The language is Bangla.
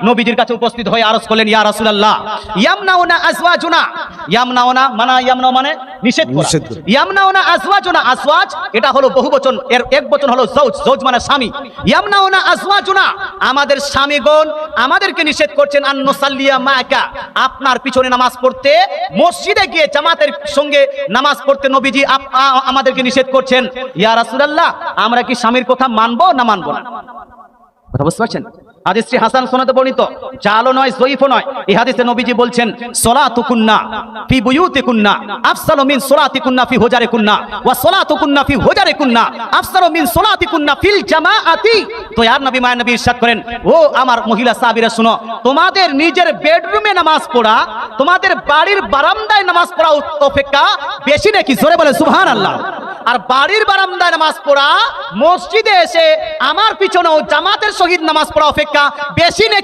নবীজির কাছে উপস্থিত হয়ে আরজ করলেন, ইয়া রাসূলুল্লাহ ইয়ামনাউনা আজওয়াজুনা। ইয়ামনাউনা মানে নিষেধ করা। ইয়ামনাউনা আজওয়াজুনা, আজওয়াজ এটা হলো বহুবচন, এর এক বচন হলো জৌজ, জৌজ মানে স্বামী। ইয়ামনাউনা আজওয়াজুনা, আমাদের স্বামীগণ আমাদেরকে নিষেধ করছেন আন নুসাল্লিয়া মাকা, আপনার পিছনে নামাজ পড়তে, মসজিদে গিয়ে জামাতের সঙ্গে নামাজ পড়তে নবীজি আমাদেরকে নিষেধ করছেন। ইয়া রাসূলুল্লাহ, আমরা কি স্বামীর কথা মানবো না মানবো না? কথা বুঝতে পারছেন? হাদিসটি হাসান সনদে বর্ণিত, জালও নয়, জয়ীফও নয়। এই হাদিসে নবীজি বলছেন, সলাতুকুন্না ফি বুয়ুতিকুন্না আফসালু মিন সলাতিকুন্না ফি হুজারিকুন্না ওয়া সলাতুকুন্না ফি হুজারিকুন্না আফসালু মিন সলাতিকুন্না ফিল জামাআতি। তো ইয়া নবী, মায়ের নবী ইরশাদ করেন, ও আমার মহিলা সাহাবীরা শুনো, তোমাদের নিজের বেডরুমে নামাজ পড়া, তোমাদের বাড়ির বারান্দায় নামাজ পড়া অপেক্ষা বেশি নাকি? জোরে বলে সুবহানাল্লাহ। আর বাড়ির বারান্দায় নামাজ পড়া, মসজিদে এসে আমার পিছনেও জামাতের সহিত নামাজ পড়া অপেক্ষা বেশি নাকি?